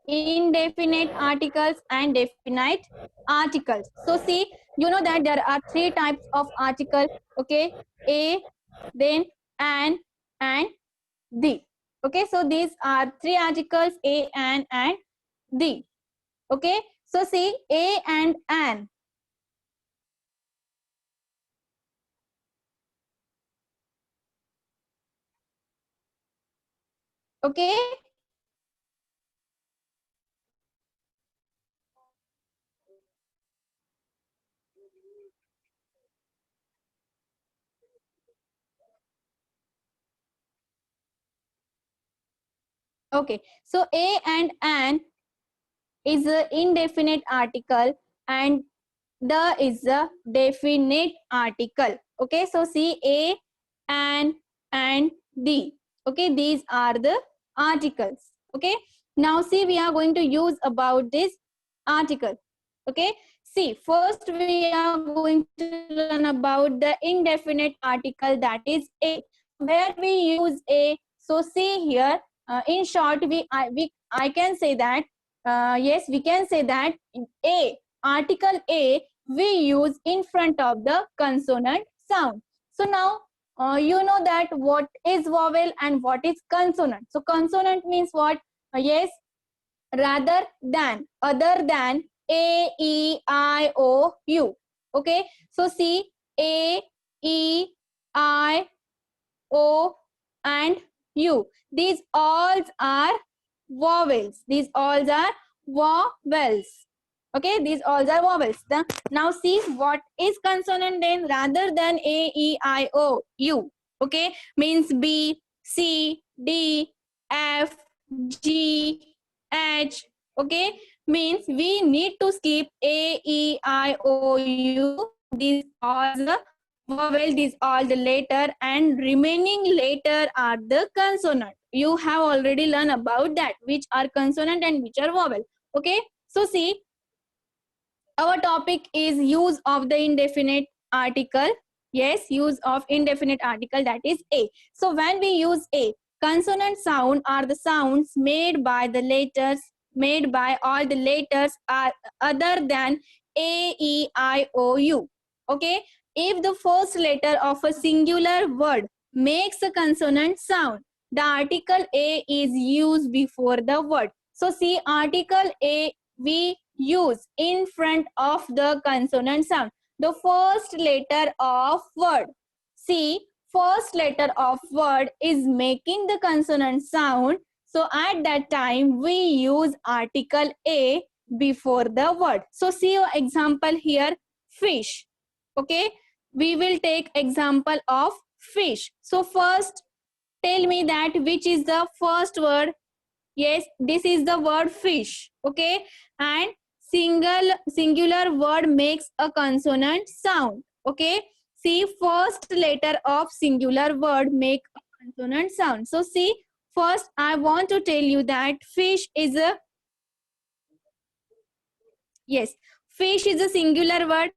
indefinite articles and definite articles. So see, you know that there are three types of article. Okay, a, then and the. Okay, so these are three articles, a, and the. Okay, so see, a and an. Okay, okay, so a and an is a indefinite article and the is a definite article. Okay, so see, a and the. Okay, these are the articles. Okay, now see, we are going to use about this article. Okay, see, first we are going to learn about the indefinite article, that is a. Where we use a, so see here, in short, I can say that, yes, we can say that a, article a, we use in front of the consonant sound. So now, you know that what is vowel and what is consonant. So consonant means what? Yes, rather than, other than, a, e, I, o, u. Okay, so see, a, e, I, o, and u. These all are vowels. These all are vowels. Okay, these all are vowels. Now see, what is consonant then? Rather than a, e, I, o, u. Okay, means b, c, d, f, g, h. Okay, means we need to skip a, e, I, o, u. These are the vowel, these all the letter, and remaining letter are the consonant. You have already learned about that, which are consonant and which are vowel. Okay, so see, our topic is use of the indefinite article. Yes, use of indefinite article, that is a. So when we use a, consonant sound are the sounds made by the letters, made by all the letters are other than a, e, I, o, u. Okay, if the first letter of a singular word makes a consonant sound, the article a is used before the word. So see, article a we use in front of the consonant sound, the first letter of word. See, first letter of word is making the consonant sound, so at that time we use article a before the word. So see your example here, fish. Okay, we will take example of fish. So first tell me that which is the first word. Yes, this is the word fish. Okay, and singular word makes a consonant sound. Okay, see, first letter of singular word make a consonant sound. So see, first I want to tell you that fish is a, yes, fish is a singular word.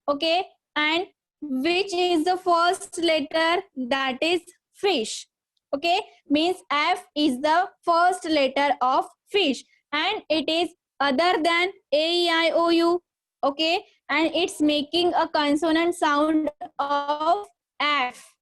Okay, and which is the first letter, that is fish. Okay, means f is the first letter of fish and it is other than a, e, I, o, u. Okay, and it's making a consonant sound of f,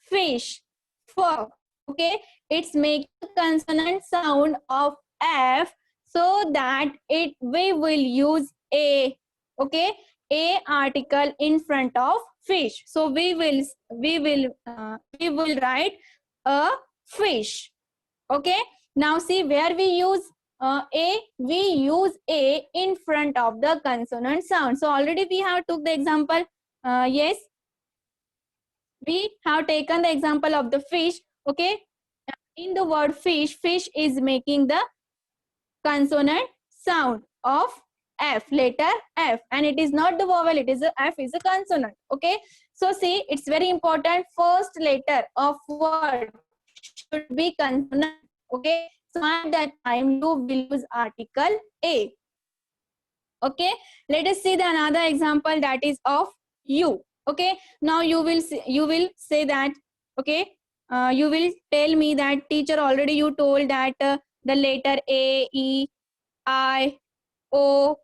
fish, for. Okay, it's making a consonant sound of f, so that it we will use a. Okay, a article in front of fish, so we will write a fish. Okay, now see, where we use a, we use a in front of the consonant sound. So already we have took the example. Yes, we have taken the example of the fish. Okay, in the word fish, fish is making the consonant sound of f, letter f, and it is not the vowel, it is a f is a consonant. Okay, so see, it's very important, first letter of word should be consonant. Okay, so at that time you will use article a. Okay, let us see the another example, that is of you. Okay, now you will say that, okay, you will tell me that teacher, already you told that the letter A, E, I, O,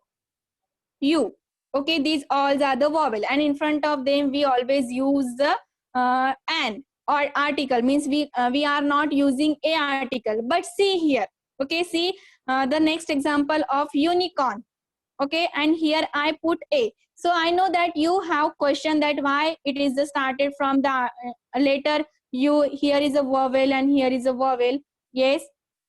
U. Okay, these all are the vowel, and in front of them we always use the an or article. Means we are not using a article. But see here. Okay, see the next example of unicorn. Okay, and here I put a. So I know that you have question that why it is started from the letter u. Here is a vowel and here is a vowel. Yes.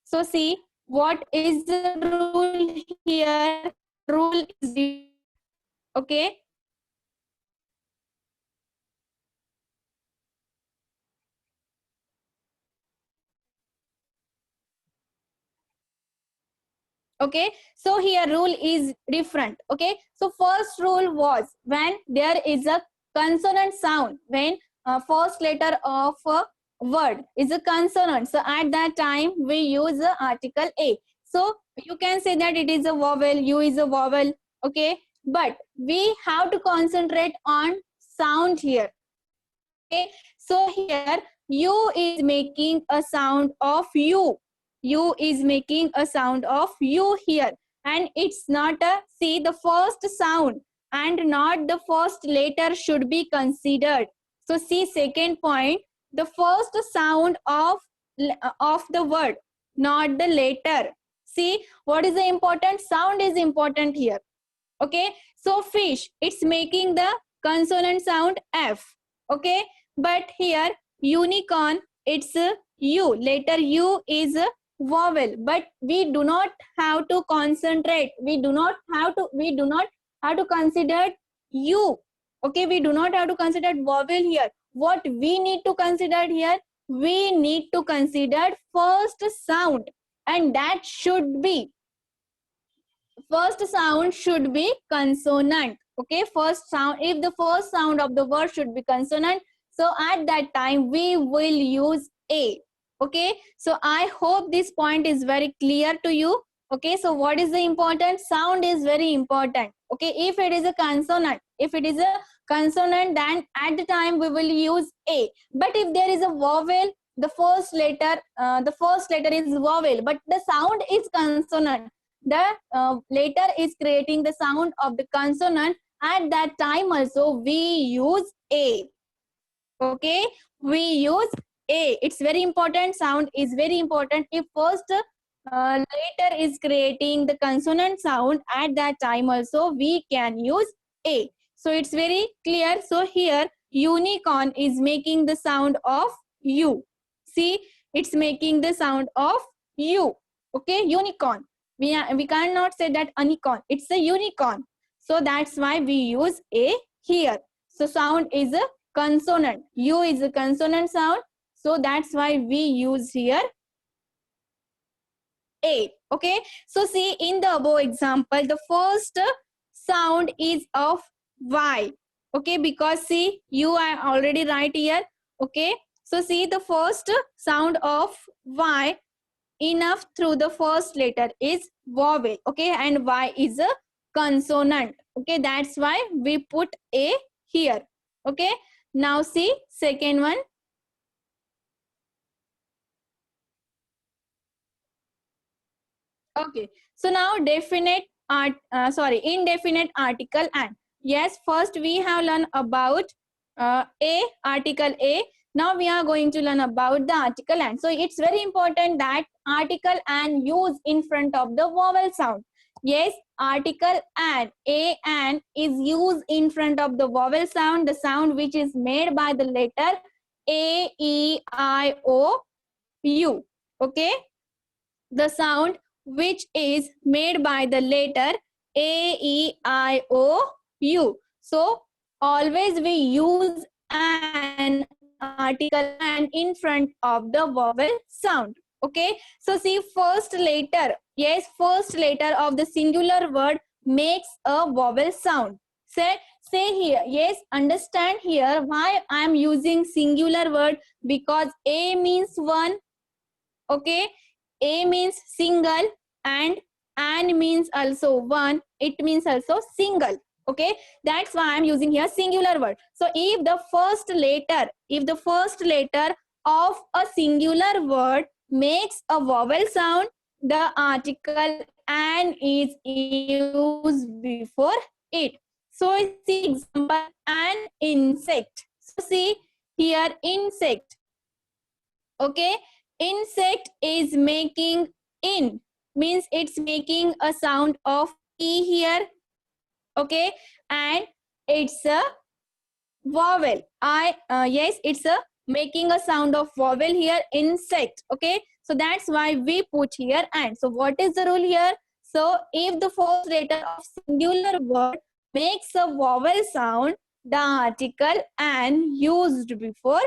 So see what is the rule here. Rule is okay. Okay, so here rule is different. Okay, so first rule was when there is a consonant sound, when first letter of a word is a consonant, so at that time we use the article a. So you can say that it is a vowel, u is a vowel. Okay, but we have to concentrate on sound here. Okay, so here u is making a sound of u. U is making a sound of U here, and it's not a, see the first sound and not the first letter should be considered. So see second point, the first sound of the word, not the letter. See what is the important sound is important here. Okay, so fish, it's making the consonant sound F. Okay, but here unicorn, it's a U, letter U is a vowel, but we do not have to concentrate, we do not have to consider U. Okay, we do not have to consider vowel here. What we need to consider here, we need to consider first sound, and that should be, first sound should be consonant. Okay, first sound, if the first sound of the word should be consonant, so at that time we will use a. Okay, so I hope this point is very clear to you. Okay, so what is the important sound is very important. Okay, if it is a consonant, if it is a consonant, then at the time we will use a. But if there is a vowel, the first letter is vowel, but the sound is consonant, the letter is creating the sound of the consonant, at that time also we use a. Okay, we use a. It's very important, sound is very important. If first letter is creating the consonant sound, at that time also we can use a. So it's very clear. So here unicorn is making the sound of u. See, it's making the sound of u. Okay, unicorn, we cannot say that unicorn, it's a unicorn. So that's why we use a here. So sound is a consonant, u is a consonant sound, so that's why we use here a. Okay, so see in the above example, the first sound is of y. Okay, because see you are already right here. Okay, so see the first sound of y enough through the first letter is vowel. Okay, and y is a consonant. Okay, that's why we put a here. Okay, now see second one. Okay, so now indefinite article and. Yes, first we have learned about a, article a. Now we are going to learn about the article and. So it's very important that article and use in front of the vowel sound. Yes, article and, a and is used in front of the vowel sound, the sound which is made by the letter a, e, I, o, u. Okay, the sound which is made by the letter a, e, I, o, u. So always we use an article and in front of the vowel sound. Okay, so see first letter, yes, first letter of the singular word makes a vowel sound. Say here, yes, understand here why I am using singular word, because a means one. Okay, a means single and means also one, it means also single. Okay, that's why I'm using here singular word. So if the first letter of a singular word makes a vowel sound, the article an is used before it. So see example, an insect. So see here insect. Okay, insect is making in, means it's making a sound of e here. Okay, and it's a vowel. Yes, it's a making a sound of vowel here, insect. Okay, so that's why we put here and. So what is the rule here? So if the first letter of singular word makes a vowel sound, the article and used before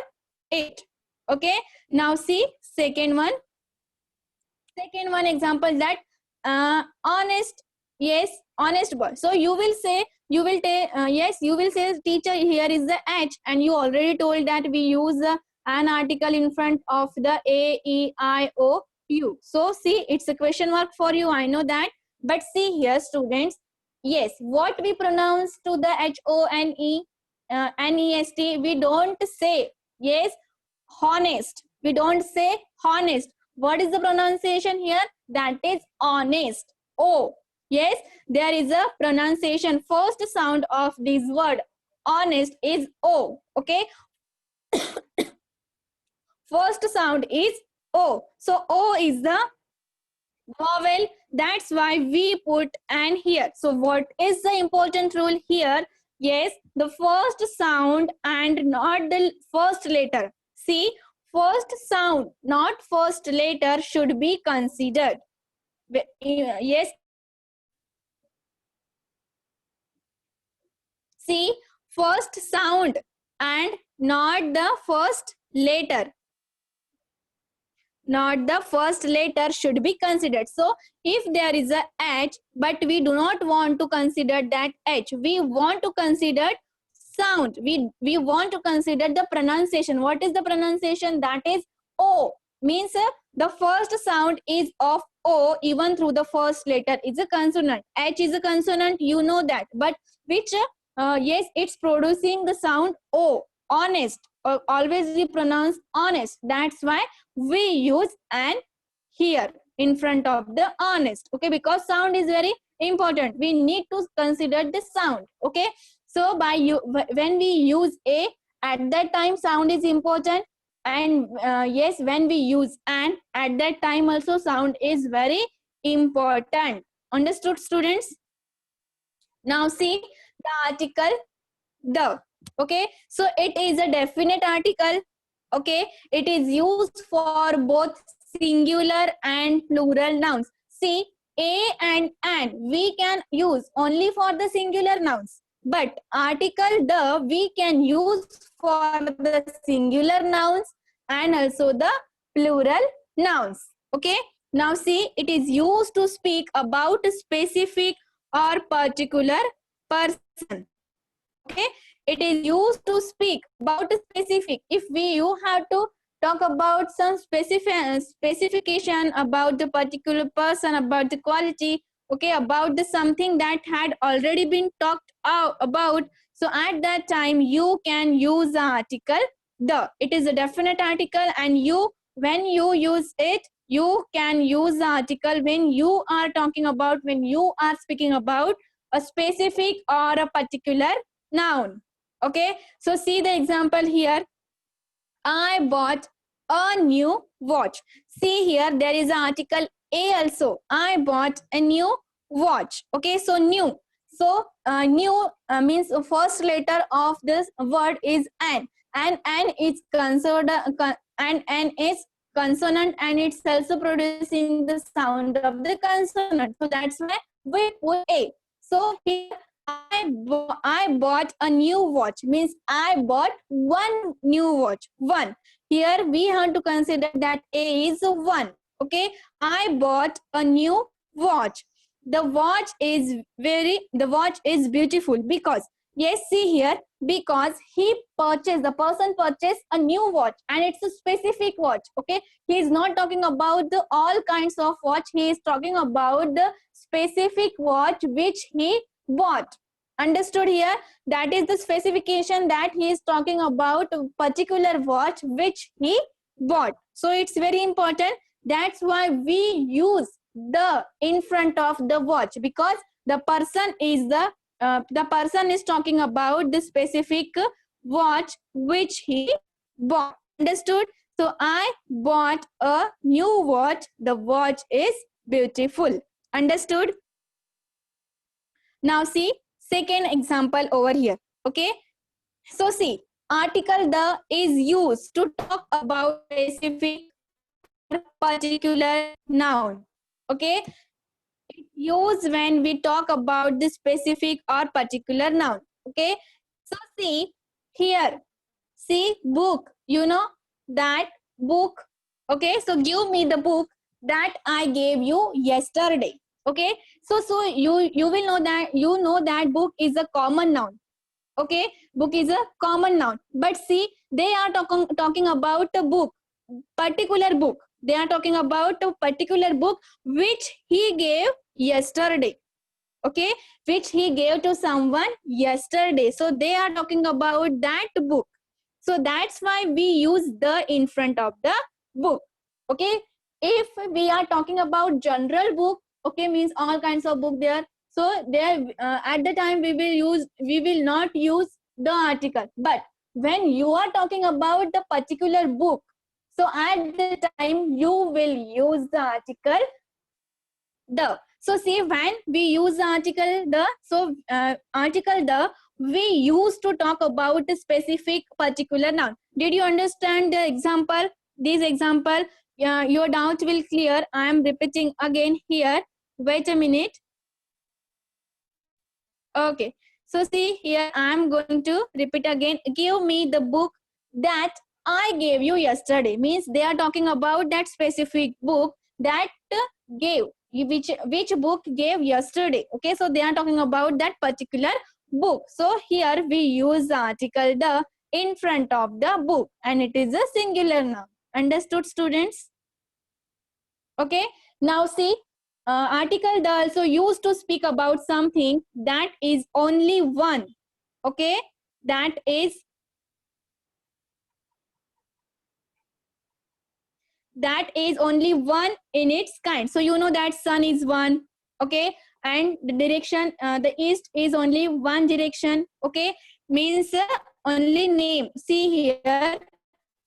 it. Okay, now see second one. Second one example, that honest. Yes, honest boy. So you will say, you will take yes, you will say teacher here is the h, and you already told that we use an article in front of the a, e, i, o, u. So see, it's a question mark for you, I know that. But see here students, yes, what we pronounce to the h, o, n, e, n, e, s, t, we don't say, yes, honest, we don't say honest. What is the pronunciation here? That is honest. Oh, yes, there is a pronunciation. First sound of this word honest is O. Okay, first sound is O. So O is the vowel. That's why we put an here. So what is the important rule here? Yes, the first sound and not the first letter. See, first sound, not first letter, should be considered. Yes. See, first sound and not the first letter. Not the first letter should be considered. So if there is a H, but we do not want to consider that H, we want to consider sound. We want to consider the pronunciation. What is the pronunciation? That is O. Means the first sound is of O, even through the first letter is a consonant. H is a consonant, you know that. But which, yes, it's producing the sound O. Honest. Always we pronounce honest. That's why we use an here in front of the honest. Okay, because sound is very important. We need to consider the sound. Okay, so by you, when we use a, at that time sound is important. And yes, when we use an, at that time also sound is very important. Understood, students? Now see the article the. Okay, so it is a definite article. Okay, it is used for both singular and plural nouns. See, a and an we can use only for the singular nouns, but article the we can use for the singular nouns and also the plural nouns. Okay, now see, it is used to speak about a specific or particular person. Okay, it is used to speak about a specific. If you have to talk about some specification about the particular person, about the quality, okay, about the something that had already been talked about, so at that time you can use the article the. It is a definite article, and you, when you use it, you can use the article when you are talking about, when you are speaking about a specific or a particular noun. Okay, so see the example here. I bought a new watch. See here, there is an article a also. I bought a new watch. Okay, so new. So new means the first letter of this word is an, and an is considered, and an is consonant, and it's also producing the sound of the consonant. So that's why we put a. So here I bought a new watch, means I bought one new watch. One. Here we have to consider that a is one. Okay, I bought a new watch. The watch is beautiful because, yes, see here, because the person purchased a new watch, and it's a specific watch. Okay, he is not talking about the all kinds of watch. He is talking about the specific watch which he bought. Understood here? That is the specification that he is talking about, a particular watch which he bought. So it's very important. That's why we use the in front of the watch, because the person is talking about the specific watch which he bought. Understood? So I bought a new watch. The watch is beautiful. Understood? Now see second example over here. Okay, so see, article the is used to talk about specific particular noun. Okay, it's used when we talk about the specific or particular noun. Okay, so see here, see book, you know that book. Okay, so give me the book that I gave you yesterday. Okay, so you will know that, you know that book is a common noun. Okay, book is a common noun, but see they are talking about a book, particular book. They are talking about a particular book which he gave yesterday. Okay, which he gave to someone yesterday. So they are talking about that book. So that's why we use the in front of the book. Okay, if we are talking about general book, okay, means all kinds of book there, so there at the time we will not use the article. But when you are talking about the particular book, so at the time you will use the article the. So see, when we use the article the, so article the we use to talk about a specific particular noun. Did you understand the example? This example, your doubt will clear. I am repeating again here. Wait a minute. Okay, so see here, I am going to repeat again. Give me the book that I gave you yesterday. Means they are talking about that specific book that gave, which book gave yesterday. Okay, so they are talking about that particular book. So here we use the article the in front of the book, and it is a singular noun. Understood, students? Okay, now see, article the also used to speak about something that is only one. Okay, that is only one in its kind. So you know that sun is one. Okay, and the direction, the east is only one direction. Okay, means only name. See here,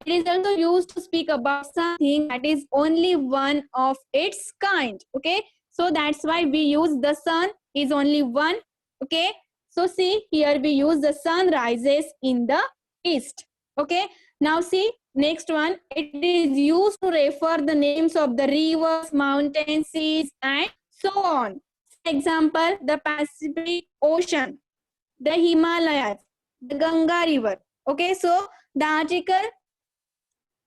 it is also used to speak about something that is only one of its kind. Okay, so that's why we use the sun is only one. Okay, so see here we use the sun rises in the east. Okay, now see next one, it is used to refer the names of the rivers, mountains, seas, and so on. Example, the Pacific Ocean, the Himalayas, the Ganga River. Okay, so the article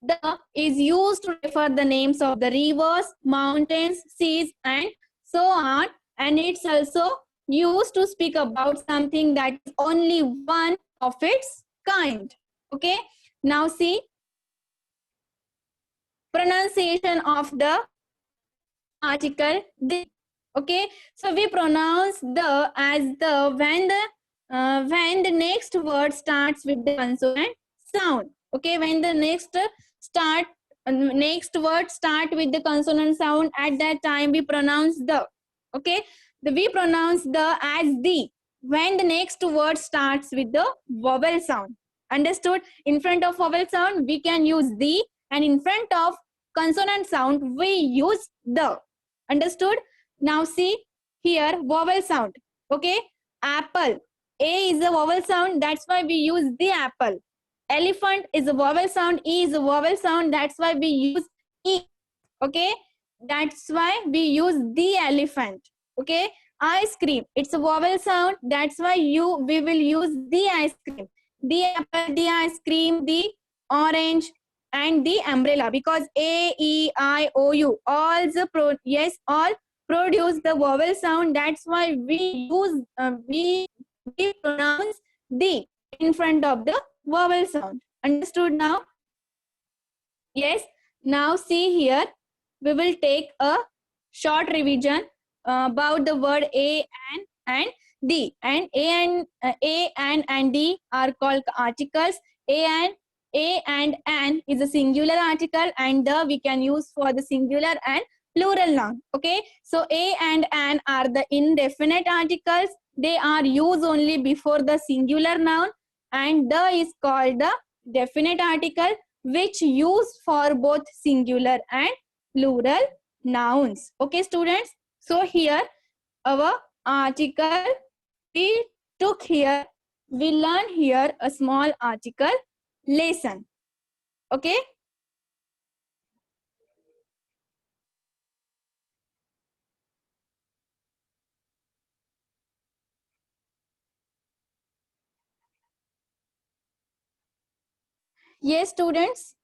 the is used to refer the names of the rivers, mountains, seas, and so on. And it's also used to speak about something that is only one of its kind. Okay, now see pronunciation of the article the. Okay, so we pronounce the as the when the next word starts with the consonant sound. Okay, when the next word start with the consonant sound, at that time we pronounce the. Okay, we pronounce the as the when the next word starts with the vowel sound. Understood? In front of vowel sound we can use the, and in front of consonant sound we use the. Understood? Now see here vowel sound. Okay, apple, a is a vowel sound, that's why we use the apple. Elephant is a vowel sound, e is a vowel sound, that's why we use e. Okay, that's why we use the elephant. Okay, ice cream, it's a vowel sound, that's why we will use the ice cream. The apple, the ice cream, the orange, and the umbrella, because a, e, I, o, u all all produce the vowel sound, that's why we use we pronounce the in front of the vowel sound. Understood now? Yes. Now see here, we will take a short revision about the word a and d. And a and d are called articles. A and an is a singular article, and the we can use for the singular and plural noun. Okay, so a and an are the indefinite articles. They are used only before the singular noun, and the is called the definite article, which used for both singular and plural nouns. Okay, students. So here our article we took here, we learn here a small article lesson. Okay. Yes, students.